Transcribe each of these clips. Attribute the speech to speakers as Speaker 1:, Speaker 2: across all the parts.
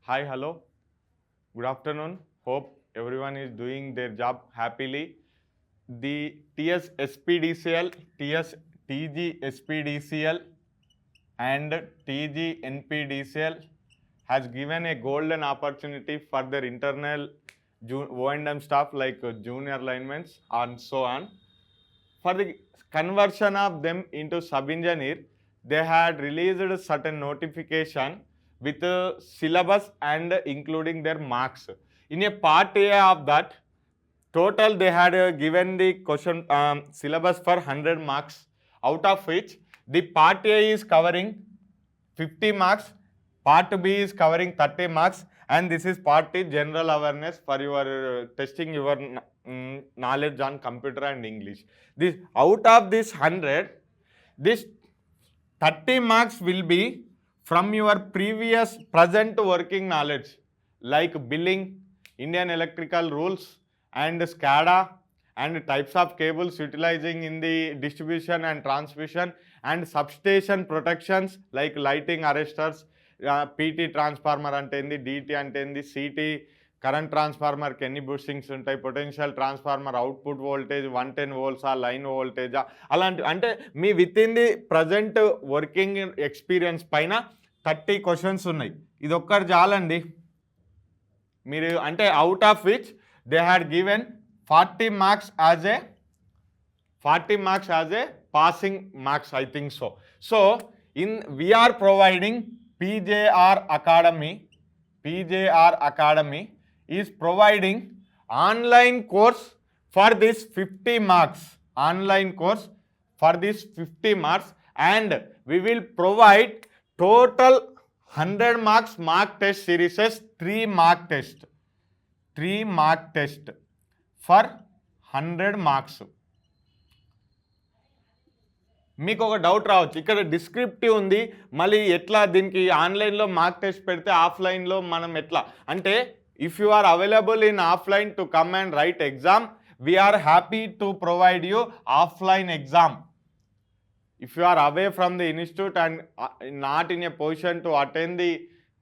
Speaker 1: Hi, hello. Good afternoon. Hope everyone is doing their job happily. The TS SPDCL, TS TG SPDCL, and TG NPDCL has given a golden opportunity for their internal O&M staff like junior linemen and so on. For the conversion of them into sub-engineer, they had released certain notification with syllabus and including their marks. In a part A of that, total they had given the question syllabus for 100 marks, out of which the part A is covering 50 marks, part B is covering 30 marks, and this is part A general awareness for your testing your knowledge on computer and English. This out of this 100, this 30 marks will be from your previous present working knowledge like billing, Indian electrical rules, and SCADA, and types of cables utilizing in the distribution and transmission, and substation protections like lighting arresters, PT transformer ante endi, DT ante endi, CT current ట్రాన్స్ఫార్మర్కి ఎన్ని boostings ఉంటాయి, potential transformer output voltage 110 వోల్ట్సా, line వోల్టేజా, అలాంటి అంటే మీ with in the present working experience పైన 30 questions ఉన్నాయి. ఇది ఒక్కటి చాలండి మీరు, అంటే out of which they had given 40 marks as a passing marks, I think so. So we're providing PJR Academy is providing online course for this 50 marks, and we will provide total 100 marks mark test series, 3 mark test for 100 marks. మీకు ఒక doubt రావచ్చు, ఇక్కడ descriptive ఉంది, మళ్ళీ ఎట్లా దీనికి ఆన్లైన్లో mark test పెడితే ఆఫ్లైన్లో మనం ఎట్లా అంటే, if you are available in offline to come and write exam, we are happy to provide you offline exam. If you are away from the institute and not in a position to attend the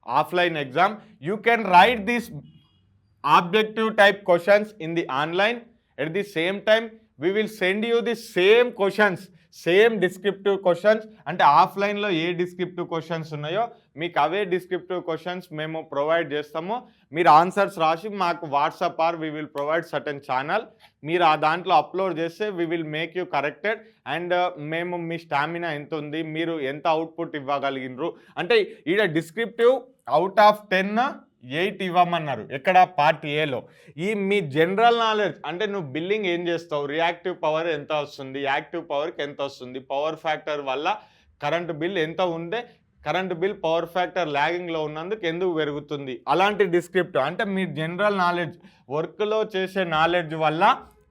Speaker 1: offline exam, you can write this objective type questions in the online. At the same time we will send you the same questions, same descriptive questions. అంటే ఆఫ్లైన్లో ఏ descriptive questions ఉన్నాయో మీకు అవే descriptive questions మేము provide చేస్తాము. మీరు answers రాసి మాకు WhatsApp or we will provide certain channel, మీరు ఆ దాంట్లో అప్లోడ్ చేస్తే we will make you corrected. And మేము మీ స్టామినా ఎంత ఉంది, మీరు ఎంత అవుట్పుట్ ఇవ్వగలిగినరు అంటే ఈడ డిస్క్రిప్టివ్ అవుట్ ఆఫ్ 10 8 ఇవ్వమన్నారు. ఎక్కడ పార్ట్ ఏలో. ఈ మీ జనరల్ నాలెడ్జ్ అంటే నువ్వు బిల్లింగ్ ఏం చేస్తావు, రియాక్టివ్ పవర్ ఎంత వస్తుంది, యాక్టివ్ పవర్కి ఎంత వస్తుంది, పవర్ ఫ్యాక్టర్ వల్ల కరెంటు బిల్ ఎంత ఉంటే కరెంటు బిల్ పవర్ ఫ్యాక్టర్ ల్యాగింగ్లో ఉన్నందుకు ఎందుకు పెరుగుతుంది, అలాంటి డిస్క్రిప్టివ్ అంటే మీ జనరల్ నాలెడ్జ్ వర్క్లో చేసే నాలెడ్జ్ వల్ల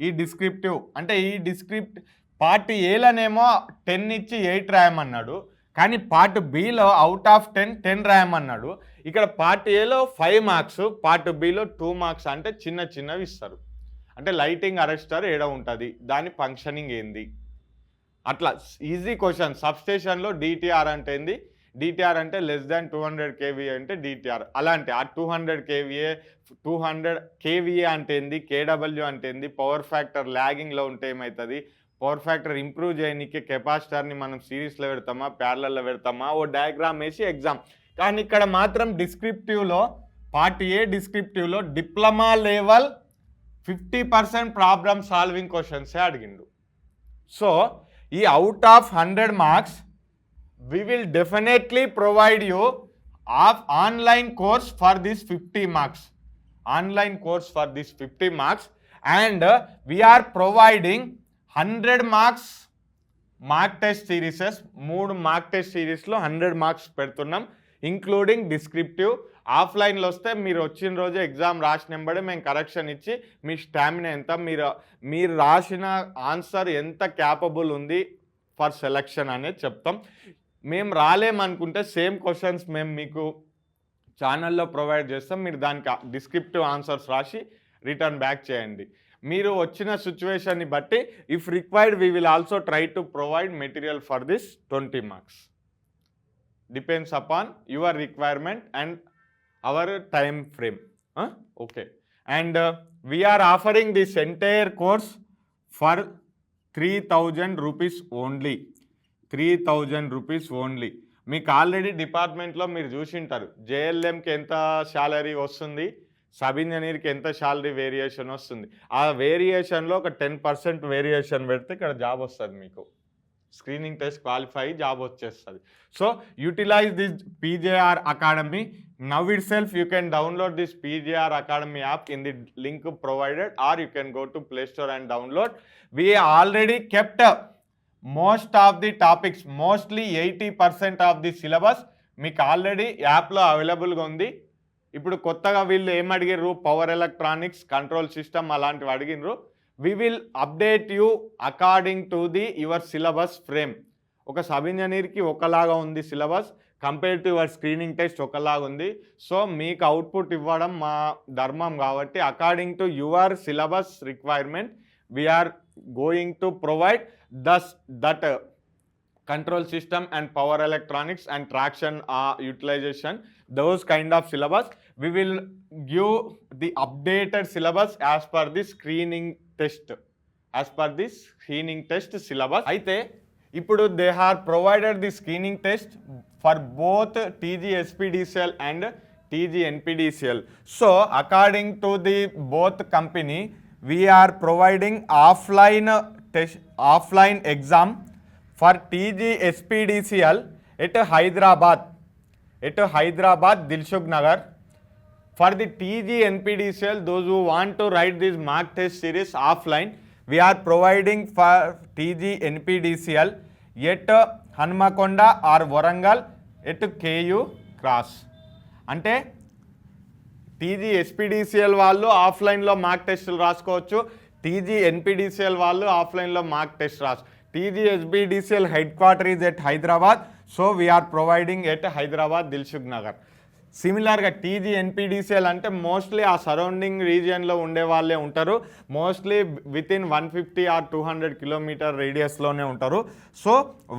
Speaker 1: ఈ డిస్క్రిప్టివ్ అంటే ఈ డిస్క్రిప్ట్ పార్ట్ ఏలోనేమో 10 ఇచ్చి 8 రాయమన్నాడు, కానీ పార్ట్ బిలో అవుట్ ఆఫ్ 10 రాయమన్నాడు. ఇక్కడ పార్ట్ ఏలో 5 మార్క్స్, పార్ట్ బిలో 2 మార్క్స్, అంటే చిన్నవి ఇస్తారు. అంటే లైటింగ్ అరెస్టర్ ఏడ ఉంటుంది, దాని ఫంక్షనింగ్ ఏంది, అట్లా ఈజీ క్వశ్చన్. సబ్స్టేషన్లో డిటిఆర్ అంటే ఏంది, డిటిఆర్ అంటే లెస్ దాన్ 200 kVA అంటే డిటిఆర్, అలాంటి ఆ 200 kVA అంటే ఏంది, కేడబ్ల్యూ అంటే ఏంది, పవర్ ఫ్యాక్టర్ ల్యాగింగ్లో ఉంటే ఏమవుతుంది, పవర్ ఫ్యాక్టర్ ఇంప్రూవ్ చేయడానికి కెపాసిటర్ని మనం సిరీస్లో పెడతామా ప్యారలల్లో పెడతామా, ఓ డయాగ్రామ్ వేసి ఎగ్జామ్. కానీ ఇక్కడ మాత్రం డిస్క్రిప్టివ్లో పార్ట్ ఏ డిస్క్రిప్టివ్లో డిప్లొమా లెవెల్ 50% ప్రాబ్లమ్ సాల్వింగ్ క్వశ్చన్సే అడిగిండు. సో ఈ out of 100 marks we will definitely provide you of online course for this 50 marks, and we are providing 100 marks mark test series, 3 mark test సిరీస్లో 100 marks పెడుతున్నాం, including descriptive. ఆఫ్లైన్లో వస్తే మీరు వచ్చిన రోజు ఎగ్జామ్ రాసినబడే మేము కరెక్షన్ ఇచ్చి మీ స్టామినా ఎంత, మీరు రాసిన ఆన్సర్ ఎంత క్యాపబుల్ ఉంది ఫర్ సెలెక్షన్ అనేది చెప్తాం. మేము రాలేమనుకుంటే సేమ్ క్వశ్చన్స్ మేము మీకు ఛానల్లో ప్రొవైడ్ చేస్తాం, మీరు దానికి డిస్క్రిప్టివ్ ఆన్సర్స్ రాసి రిటర్న్ బ్యాక్ చేయండి. మీరు వచ్చిన సిచ్యువేషన్ని బట్టి if required we will also try to provide material for this 20 marks. Depends upon your requirement and our time frame. Okay. And we are offering this entire course for 3,000 rupees only. 3,000 rupees only. మీకు already డిపార్ట్మెంట్లో మీరు చూసింటారు జేఎల్ఎంకి ఎంత salary వస్తుంది, sub ఇంజనీర్కి ఎంత salary variation వస్తుంది. ఆ వేరియేషన్లో ఒక 10% variation పెడితే ఇక్కడ జాబ్ వస్తుంది, మీకు స్క్రీనింగ్ టెస్ట్ క్వాలిఫై జాబ్ వచ్చేస్తుంది. So utilize this PJR academy. Now itself you can download this PGR Academy app in the link provided, or you can go to Play Store and download. We already kept most of the topics, mostly 80% of the syllabus మీకు already యాప్లో అవైలబుల్గా ఉంది. ఇప్పుడు కొత్తగా వీళ్ళు ఏం అడిగిర్రు, power electronics, control system అలాంటివి అడిగినరు. We will update you according to the your syllabus frame. ఒక సబ్ ఇంజనీర్కి ఒకలాగా ఉంది syllabus, compare to your screening test ఒకలాగా ఉంది. సో మీకు అవుట్పుట్ ఇవ్వడం మా ధర్మం కాబట్టి according to your syllabus requirement we're going to provide that control system and power electronics and traction utilization, those kind of syllabus. We will give the updated syllabus as per the screening test, as per the screening test syllabus. Aithe ippudu they have provided the screening test for both TG SPDCL and TG NPDCL. So according to the both company, we are providing offline test, offline exam for TG SPDCL at Hyderabad, Dilshuk Nagar. For the TG NPDCL, those who want to write this mock test series offline, we are providing for TG NPDCL at Hanmakonda or Warangal at KU Cross. అంటే TG SPDCL వాళ్ళు ఆఫ్లైన్లో mark టెస్టులు రాసుకోవచ్చు, TG NPDCL వాళ్ళు ఆఫ్లైన్లో mark test TG SPDCL headquarter is at Hyderabad, so we are providing at Hyderabad Dilshuk Nagar. సిమిలర్గా TG NPDCL అంటే mostly ఆ సరౌండింగ్ రీజియన్లో ఉండే వాళ్ళే ఉంటారు, మోస్ట్లీ వితిన్ 150 ఆర్ 200 కిలోమీటర్ రేడియస్లోనే ఉంటారు. సో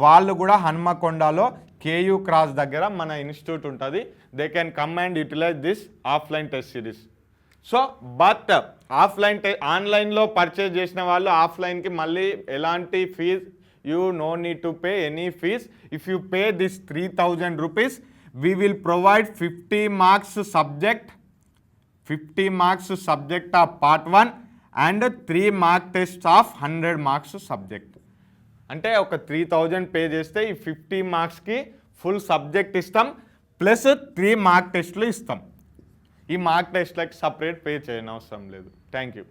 Speaker 1: వాళ్ళు కూడా హన్మకొండలో కేయూ క్రాస్ దగ్గర మన ఇన్స్టిట్యూట్ ఉంటుంది. They can come and utilize this offline test series. So but ఆన్లైన్లో పర్చేజ్ చేసిన వాళ్ళు ఆఫ్లైన్కి మళ్ళీ ఎలాంటి fees, you no need to pay any fees. If you pay this 3,000 rupees, we will provide 50 marks subject of part 1 and 3 mark tests of 100 marks subject. అంటే ఒక 3,000 pay చేస్తే ఈ 50 మార్క్స్కి ఫుల్ సబ్జెక్ట్ ఇస్తాం, ప్లస్ 3 మార్క్ టెస్ట్లు ఇస్తాం. ఈ mark టెస్ట్లకి separate pay చేయనవసరం లేదు. Thank you.